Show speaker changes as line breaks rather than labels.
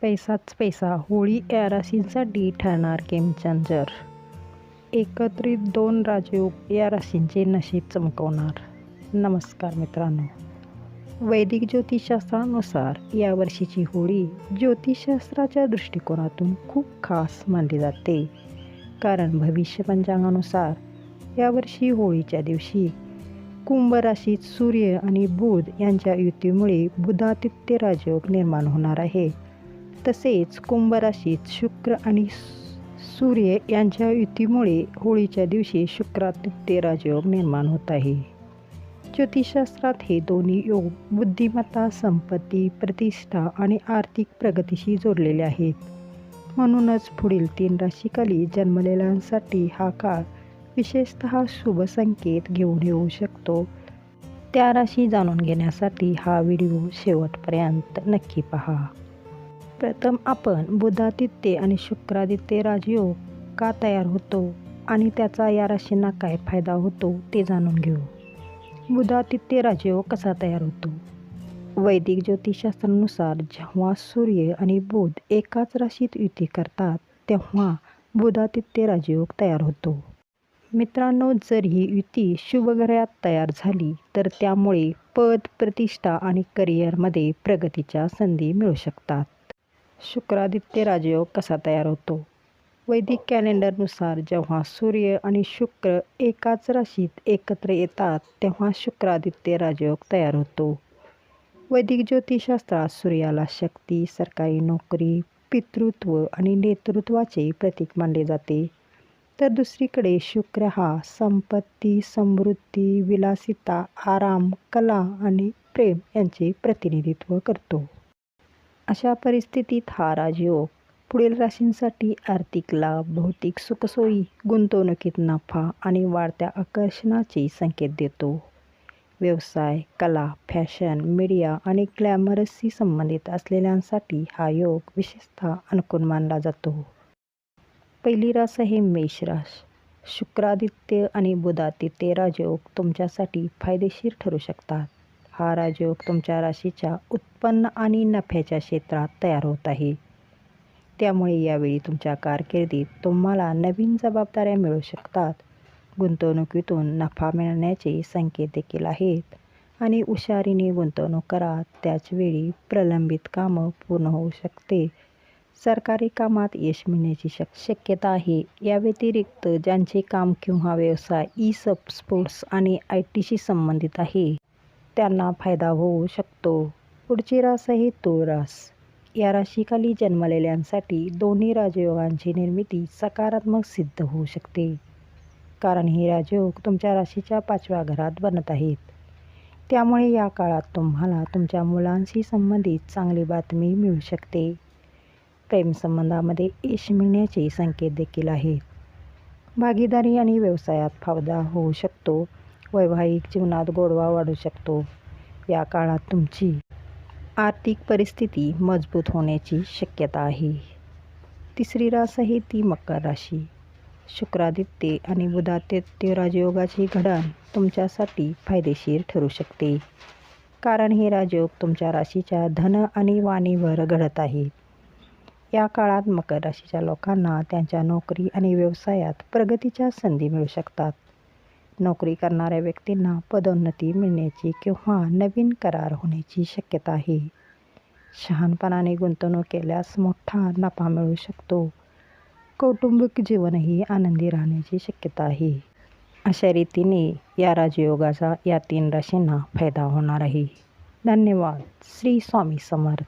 पैसाच पैसा, होळी या राशींसाठी ठरणार गेम चेंजर. एकत्रित 2 राजयोग या राशींचे नशीब चमकवणार. नमस्कार मित्रांनो, वैदिक ज्योतिषशास्त्रानुसार यावर्षीची होळी ज्योतिषशास्त्राच्या दृष्टिकोनातून खूप खास मानली जाते. कारण भविष्य पंचांगानुसार यावर्षी होळीच्या दिवशी कुंभ राशीत सूर्य आणि बुध यांच्या युतीमुळे बुधादित्य राजयोग निर्माण होणार आहे. तसेच कुंभ राशीत शुक्र आणि सूर्य यांच्या युतीमुळे होळीच्या दिवशी शुक्रादित्य राजयोग निर्माण होत आहे. ज्योतिषशास्त्रात हे दोन्ही योग बुद्धिमत्ता, संपत्ती, प्रतिष्ठा आणि आर्थिक प्रगतीशी जोडलेले आहेत. म्हणूनच पुढील 3 राशीखाली जन्मलेल्यांसाठी हा काळ विशेषतः शुभ संकेत घेऊन येऊ शकतो. त्या राशी जाणून घेण्यासाठी हा व्हिडिओ शेवटपर्यंत नक्की पहा. प्रथम आपण बुधादित्य आणि शुक्रादित्य राजयोग का तयार होतो आणि त्याचा या राशींना काय फायदा होतो ते जाणून घेऊ. बुधादित्य राजयोग कसा तयार होतो? वैदिक ज्योतिषशास्त्रानुसार जेव्हा सूर्य आणि बुध एकाच राशीत युती करतात तेव्हा बुधादित्य राजयोग तयार होतो. मित्रांनो, जर ही युती शुभ ग्रहात तयार झाली तर त्यामुळे पद, प्रतिष्ठा आणि करिअरमध्ये प्रगतीच्या संधी मिळू शकतात. शुक्रादित्य राजयोग कसा तयार होतो? वैदिक कॅलेंडरनुसार जेव्हा सूर्य आणि शुक्र एकाच राशीत एकत्र येतात तेव्हा शुक्रादित्य राजयोग तयार होतो. वैदिक ज्योतिषशास्त्रात सूर्याला शक्ती, सरकारी नोकरी, पितृत्व आणि नेतृत्वाचे प्रतीक मानले जाते. तर दुसरीकडे शुक्र हा संपत्ती, समृद्धी, विलासिता, आराम, कला आणि प्रेम यांचे प्रतिनिधित्व करतो. अशा परिस्थितीत हा राजयोग पुढील राशींसाठी आर्थिक लाभ, भौतिक सुखसोयी, गुंतवणुकीत नफा आणि वाढत्या आकर्षणाचे संकेत देतो. व्यवसाय, कला, फॅशन, मीडिया आणि ग्लॅमरशी संबंधित असलेल्यांसाठी हा योग विशेषतः अनुकूल मानला जातो. पहिली रास आहे मेष रास. शुक्रादित्य आणि बुधादित्य राजयोग तुमच्यासाठी फायदेशीर ठरू शकतात. हा राजयोग तुमच्या राशीच्या उत्पन्न आणि नफ्याच्या क्षेत्रात तयार होत आहे. त्यामुळे यावेळी तुमच्या कारकिर्दीत तुम्हाला नवीन जबाबदाऱ्या मिळू शकतात. गुंतवणुकीतून नफा मिळण्याचे संकेत देखील आहेत आणि हुशारीने गुंतवणूक करा, त्याचवेळी प्रलंबित कामं पूर्ण होऊ शकते. सरकारी कामात यश मिळण्याची शक्यता आहे. या व्यतिरिक्त ज्यांचे काम किंवा व्यवसाय स्पोर्ट्स आणि IT संबंधित आहे त्यांना फायदा होऊ शकतो. पुढची रास आहे तुळ रास. या राशीखाली जन्मलेल्यांसाठी दोन्ही राजयोगांची निर्मिती सकारात्मक सिद्ध होऊ शकते. कारण हे राजयोग तुमच्या राशीच्या 5व्या घरात बनत आहेत. त्यामुळे या काळात तुम्हाला तुमच्या मुलांशी संबंधित चांगली बातमी मिळू शकते. प्रेमसंबंधामध्ये यश मिळण्याचे संकेत देखील आहेत. भागीदारी आणि व्यवसायात फायदा होऊ शकतो. वैवाहिक जीवनात गोडवा वाढू शकतो. या काळात तुमची आर्थिक परिस्थिती मजबूत होण्याची शक्यता आहे. तिसरी रास आहे ती मकर राशी. शुक्रादित्य आणि बुधादित्य राजयोगाचे घडण तुमच्यासाठी फायदेशीर ठरू शकते. कारण हे राजयोग तुमच्या राशीच्या धन आणि वाणीवर घडत आहेत. या काळात मकर राशीच्या लोकांना त्यांच्या नोकरी आणि व्यवसायात प्रगतीच्या संधी मिळू शकतात. नोकरी करणाऱ्या व्यक्तींना पदोन्नती मिळण्याची किंवा नवीन करार होण्याची शक्यता आहे. शहाणपणाने गुंतवणूक केल्यास मोठा नफा मिळू शकतो. कौटुंबिक जीवनही आनंदी राहण्याची शक्यता आहे. अशा रीतीने या राजयोगाचा या 3 राशींना फायदा होणार आहे. धन्यवाद. श्री स्वामी समर्थ.